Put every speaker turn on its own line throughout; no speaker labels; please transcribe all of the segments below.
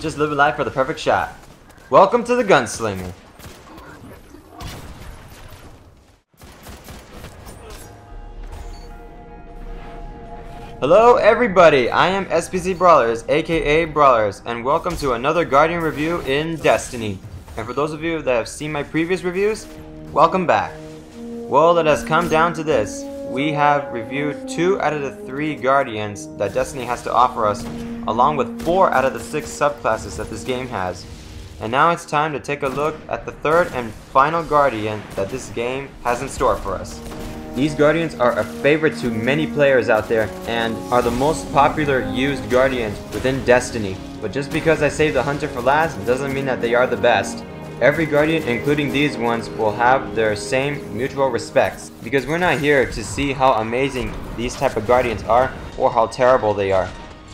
Just living life for the perfect shot. Welcome to the Gunslinger. Hello everybody, I am SPC Brawlers, aka Brawlers, and welcome to another Guardian review in Destiny. And for those of you that have seen my previous reviews, welcome back. Well, it has come down to this. We have reviewed 2 out of the 3 Guardians that Destiny has to offer us, along with 4 out of the 6 subclasses that this game has. And now it's time to take a look at the 3rd and final Guardian that this game has in store for us. These Guardians are a favorite to many players out there and are the most popular used Guardians within Destiny. But just because I saved the Hunter for last doesn't mean that they are the best. Every Guardian, including these ones, will have their same mutual respects, because we're not here to see how amazing these type of Guardians are or how terrible they are.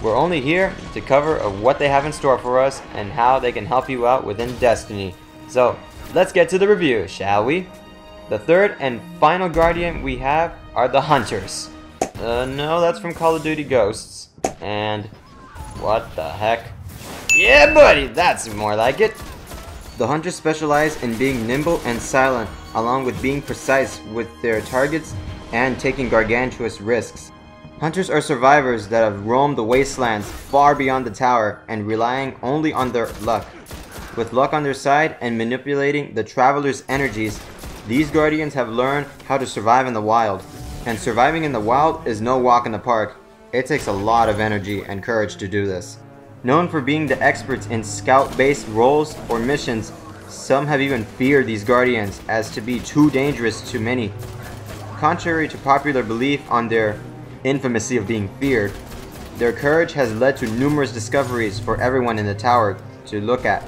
We're only here to cover what they have in store for us and how they can help you out within Destiny. So let's get to the review, shall we? The 3rd and final Guardian we have are the Hunters. No, that's from Call of Duty Ghosts. And what the heck? Yeah, buddy, that's more like it. The Hunters specialize in being nimble and silent, along with being precise with their targets and taking gargantuous risks. Hunters are survivors that have roamed the wastelands far beyond the tower and relying only on their luck. With luck on their side and manipulating the traveler's energies, these Guardians have learned how to survive in the wild. And surviving in the wild is no walk in the park. It takes a lot of energy and courage to do this. Known for being the experts in scout-based roles or missions, some have even feared these Guardians as to be too dangerous to many. Contrary to popular belief on their infamousy of being feared, their courage has led to numerous discoveries for everyone in the tower to look at.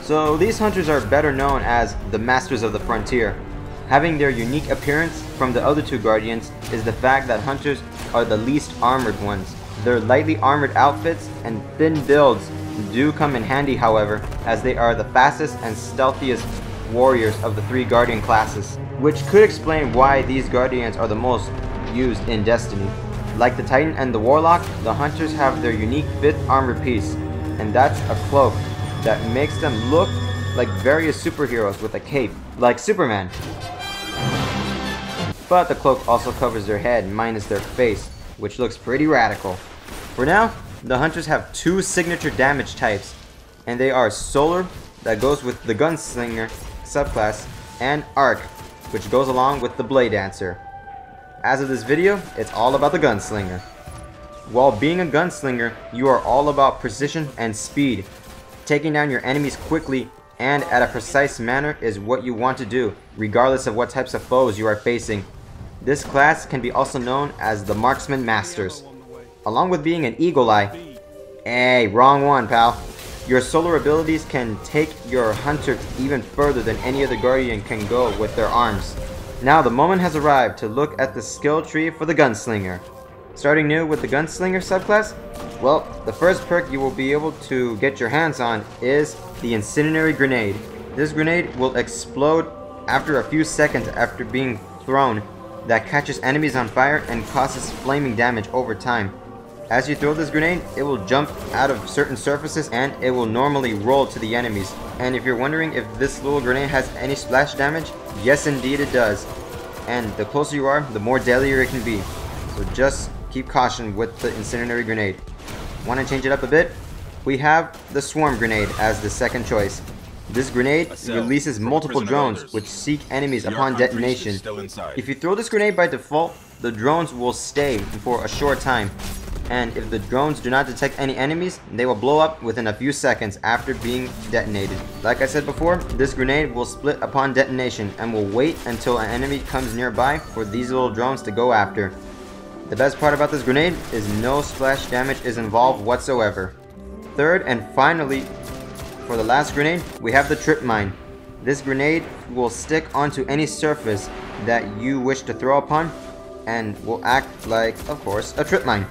So these Hunters are better known as the Masters of the Frontier. Having their unique appearance from the other 2 Guardians is the fact that Hunters are the least armored ones. Their lightly armored outfits and thin builds do come in handy, however, as they are the fastest and stealthiest warriors of the 3 Guardian classes, which could explain why these Guardians are the most used in Destiny. Like the Titan and the Warlock, the Hunters have their unique 5th armor piece, and that's a cloak that makes them look like various superheroes with a cape, like Superman. But the cloak also covers their head minus their face, which looks pretty radical. For now, the Hunters have 2 signature damage types, and they are Solar, that goes with the Gunslinger subclass, and Arc, which goes along with the Blade Dancer. As of this video, it's all about the Gunslinger. While being a Gunslinger, you are all about precision and speed. Taking down your enemies quickly and at a precise manner is what you want to do, regardless of what types of foes you are facing. This class can be also known as the Marksman Masters. Along with being an Eagle Eye, hey, wrong one, pal. Your solar abilities can take your Hunter even further than any other Guardian can go with their arms. Now the moment has arrived to look at the skill tree for the Gunslinger. Starting new with the Gunslinger subclass, well, the first perk you will be able to get your hands on is the Incendiary Grenade. This grenade will explode after a few seconds after being thrown, that catches enemies on fire and causes flaming damage over time. As you throw this grenade, it will jump out of certain surfaces and it will normally roll to the enemies. And if you're wondering if this little grenade has any splash damage, yes indeed it does. And the closer you are, the more deadlier it can be. So just keep caution with the Incendiary Grenade. Want to change it up a bit? We have the Swarm Grenade as the second choice. This grenade releases multiple drones which seek enemies upon detonation. If you throw this grenade by default, the drones will stay for a short time. And if the drones do not detect any enemies, they will blow up within a few seconds after being detonated. Like I said before, this grenade will split upon detonation and will wait until an enemy comes nearby for these little drones to go after. The best part about this grenade is no splash damage is involved whatsoever. 3rd and finally, for the last grenade, we have the Trip Mine. This grenade will stick onto any surface that you wish to throw upon and will act like, of course, a trip mine.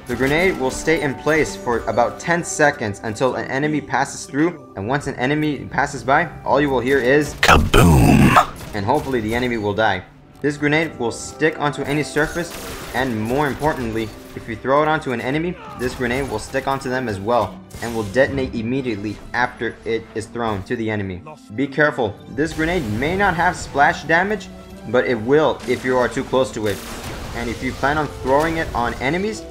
The grenade will stay in place for about 10 seconds until an enemy passes through, and once an enemy passes by, all you will hear is kaboom! And hopefully the enemy will die. This grenade will stick onto any surface, and more importantly, if you throw it onto an enemy, this grenade will stick onto them as well. and will detonate immediately after it is thrown to the enemy. Be careful, this grenade may not have splash damage, but it will if you are too close to it. And if you plan on throwing it on enemies,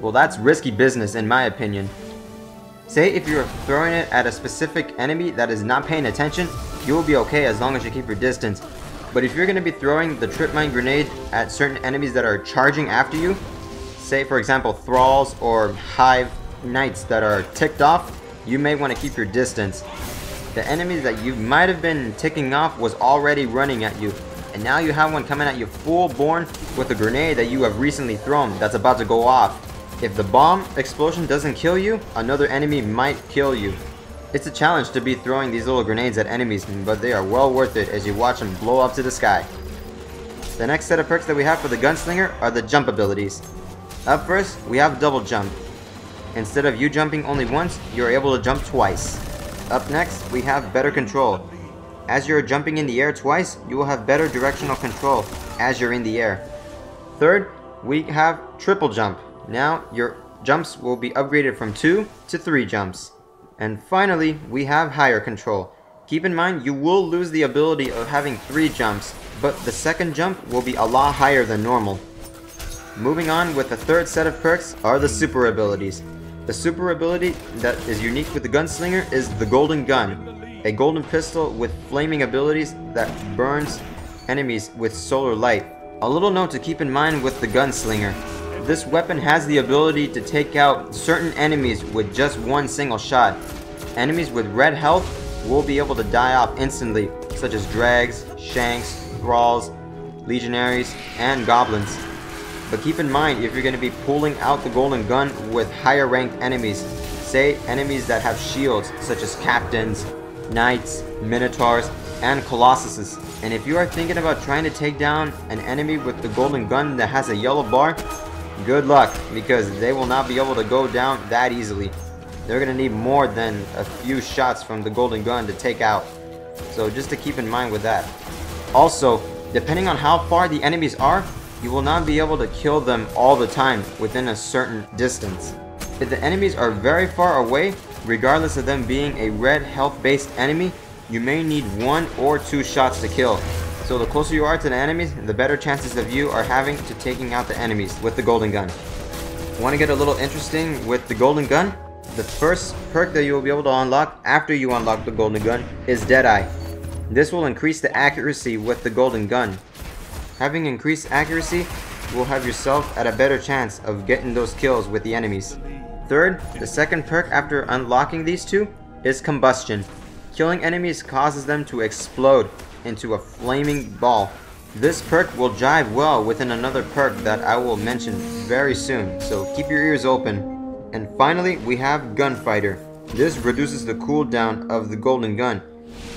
well, that's risky business in my opinion. Say if you're throwing it at a specific enemy that is not paying attention, you will be okay as long as you keep your distance. But if you're going to be throwing the trip mine grenade at certain enemies that are charging after you, say for example thralls or hive knights that are ticked off, you may want to keep your distance. The enemies that you might have been ticking off was already running at you, and now you have one coming at you full born with a grenade that you have recently thrown that's about to go off. If the bomb explosion doesn't kill you, another enemy might kill you. It's a challenge to be throwing these little grenades at enemies, but they are well worth it as you watch them blow up to the sky. The next set of perks that we have for the Gunslinger are the jump abilities. Up first, we have double jump. Instead of you jumping only once, you're able to jump twice. Up next, we have better control. As you're jumping in the air twice, you will have better directional control as you're in the air. Third, we have triple jump. Now your jumps will be upgraded from 2 to 3 jumps. And finally, we have higher control. Keep in mind, you will lose the ability of having 3 jumps, but the second jump will be a lot higher than normal. Moving on with the third set of perks are the super abilities. The super ability that is unique with the Gunslinger is the Golden Gun, a golden pistol with flaming abilities that burns enemies with solar light. A little note to keep in mind with the Gunslinger. This weapon has the ability to take out certain enemies with just one single shot. Enemies with red health will be able to die off instantly, such as drags, shanks, thralls, legionaries, and goblins. But keep in mind, if you're going to be pulling out the golden gun with higher ranked enemies, say enemies that have shields such as captains, knights, minotaurs, and colossuses. And if you are thinking about trying to take down an enemy with the golden gun that has a yellow bar, good luck, because they will not be able to go down that easily. They're going to need more than a few shots from the golden gun to take out. So just to keep in mind with that. Also, depending on how far the enemies are, you will not be able to kill them all the time within a certain distance. If the enemies are very far away, regardless of them being a red health based enemy, you may need 1 or 2 shots to kill. So the closer you are to the enemies, the better chances of you are having to taking out the enemies with the golden gun. Want to get a little interesting with the golden gun? The first perk that you will be able to unlock after you unlock the golden gun is Deadeye. This will increase the accuracy with the golden gun. Having increased accuracy, you will have yourself at a better chance of getting those kills with the enemies. Third, the second perk after unlocking these two is Combustion. Killing enemies causes them to explode into a flaming ball. This perk will jive well within another perk that I will mention very soon, so keep your ears open. And finally, we have Gunfighter. This reduces the cooldown of the golden gun,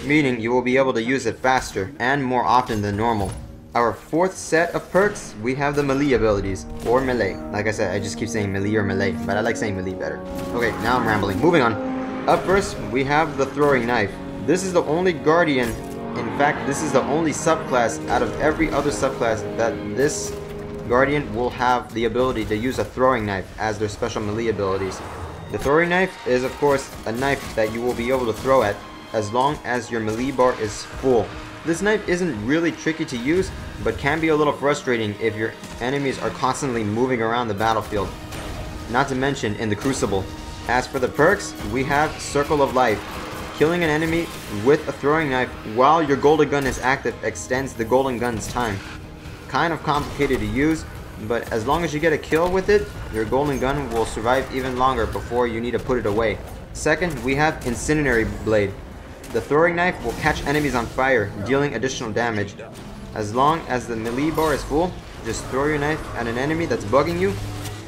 meaning you will be able to use it faster and more often than normal. Our fourth set of perks, we have the melee abilities, or melee. Like I said, I just keep saying melee or melee, but I like saying melee better. Okay, now I'm rambling. Moving on. Up first, we have the throwing knife. This is the only guardian. In fact, this is the only subclass out of every other subclass that this guardian will have the ability to use a throwing knife as their special melee abilities. The throwing knife is of course a knife that you will be able to throw at as long as your melee bar is full. This knife isn't really tricky to use, but can be a little frustrating if your enemies are constantly moving around the battlefield. Not to mention in the Crucible. As for the perks, we have Circle of Life. Killing an enemy with a throwing knife while your golden gun is active extends the golden gun's time. Kind of complicated to use, but as long as you get a kill with it, your golden gun will survive even longer before you need to put it away. Second, we have Incendiary Blade. The throwing knife will catch enemies on fire, dealing additional damage. As long as the melee bar is full, just throw your knife at an enemy that's bugging you,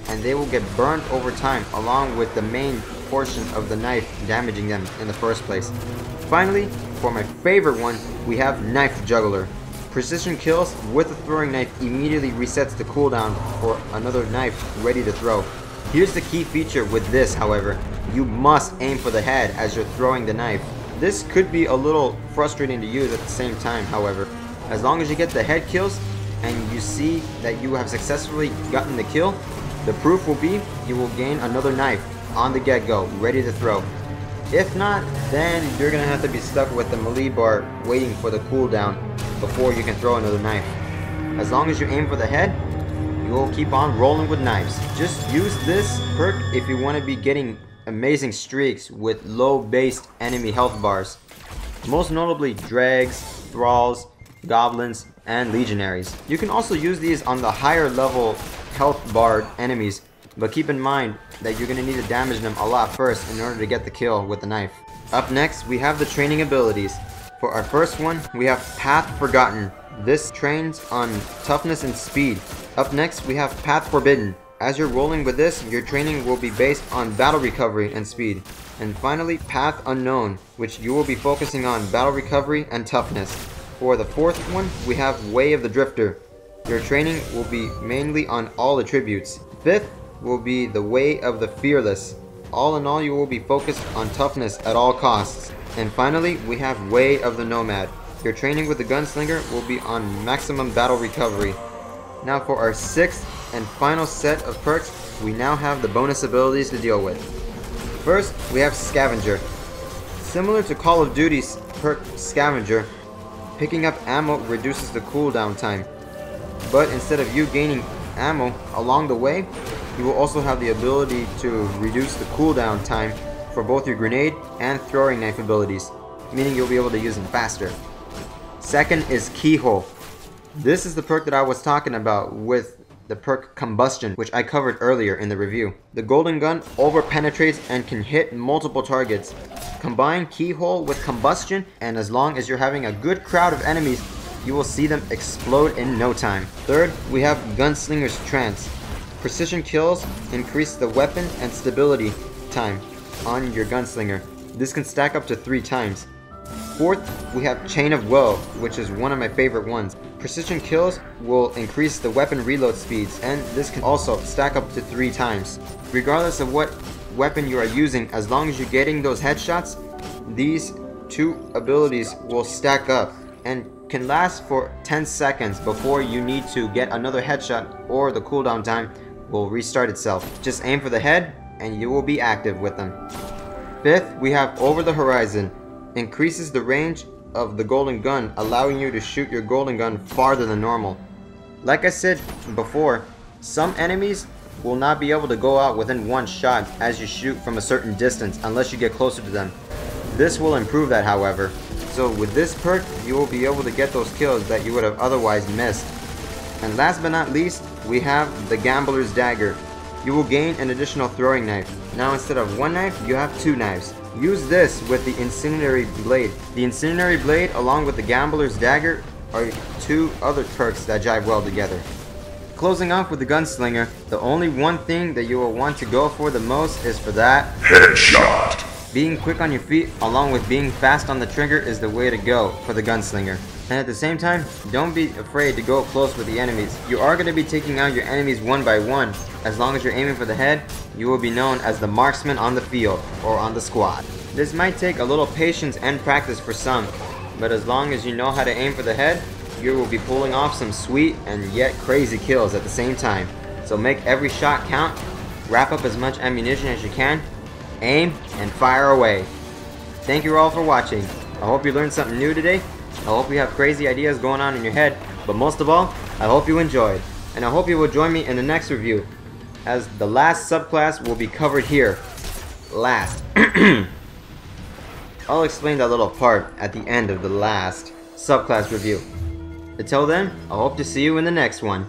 and they will get burned over time along with the main portion of the knife damaging them in the first place. Finally, for my favorite one, we have Knife Juggler. Precision kills with a throwing knife immediately resets the cooldown for another knife ready to throw. Here's the key feature with this, however. You must aim for the head as you're throwing the knife. This could be a little frustrating to use at the same time, however. As long as you get the head kills and you see that you have successfully gotten the kill, the proof will be you will gain another knife on the get-go, ready to throw. If not, then you're gonna have to be stuck with the melee bar waiting for the cooldown before you can throw another knife. As long as you aim for the head, you'll keep on rolling with knives. Just use this perk if you want to be getting amazing streaks with low-based enemy health bars. Most notably Dregs, Thralls, Goblins, and Legionaries. You can also use these on the higher level health barred enemies, but keep in mind that you're going to need to damage them a lot first in order to get the kill with the knife. Up next, we have the training abilities. For our first one, we have Path Forgotten. This trains on toughness and speed. Up next, we have Path Forbidden. As you're rolling with this, your training will be based on battle recovery and speed. And finally, Path Unknown, which you will be focusing on battle recovery and toughness. For the fourth one, we have Way of the Drifter. Your training will be mainly on all attributes. Fifth will be the Way of the Fearless. All in all, you will be focused on toughness at all costs. And finally, we have Way of the Nomad. Your training with the Gunslinger will be on maximum battle recovery. Now for our sixth and final set of perks, we now have the bonus abilities to deal with. First, we have Scavenger. Similar to Call of Duty's perk Scavenger, picking up ammo reduces the cooldown time. But instead of you gaining ammo along the way, you will also have the ability to reduce the cooldown time for both your grenade and throwing knife abilities, meaning you'll be able to use them faster. Second is Keyhole. This is the perk that I was talking about with the perk Combustion, which I covered earlier in the review. The golden gun over-penetrates and can hit multiple targets. Combine Keyhole with Combustion, and as long as you're having a good crowd of enemies, you will see them explode in no time. Third, we have Gunslinger's Trance. Precision kills increase the weapon and stability time on your Gunslinger. This can stack up to 3 times. Fourth, we have Chain of Woe, which is one of my favorite ones. Precision kills will increase the weapon reload speeds, and this can also stack up to 3 times. Regardless of what weapon you are using, as long as you're getting those headshots, these 2 abilities will stack up and can last for 10 seconds before you need to get another headshot, or the cooldown time will restart itself. Just aim for the head and you will be active with them. Fifth, we have Over the Horizon. Increases the range of the golden gun, allowing you to shoot your golden gun farther than normal. Like I said before, some enemies will not be able to go out within 1 shot as you shoot from a certain distance unless you get closer to them. This will improve that, however. So with this perk, you will be able to get those kills that you would have otherwise missed. And last but not least, we have the Gambler's Dagger. You will gain an additional throwing knife. Now instead of 1 knife, you have 2 knives. Use this with the Incendiary Blade. The Incendiary Blade along with the Gambler's Dagger are 2 other perks that jive well together. Closing off with the Gunslinger, the only one thing that you will want to go for the most is for that headshot. Being quick on your feet along with being fast on the trigger is the way to go for the Gunslinger. And at the same time, don't be afraid to go close with the enemies. You are going to be taking out your enemies one by one. As long as you're aiming for the head, you will be known as the marksman on the field or on the squad. This might take a little patience and practice for some, but as long as you know how to aim for the head, you will be pulling off some sweet and yet crazy kills at the same time. So make every shot count, wrap up as much ammunition as you can, aim, and fire away. Thank you all for watching. I hope you learned something new today. I hope you have crazy ideas going on in your head, but most of all, I hope you enjoyed. And I hope you will join me in the next review, as the last subclass will be covered here. Last. I'll explain that little part at the end of the last subclass review. Until then, I hope to see you in the next one.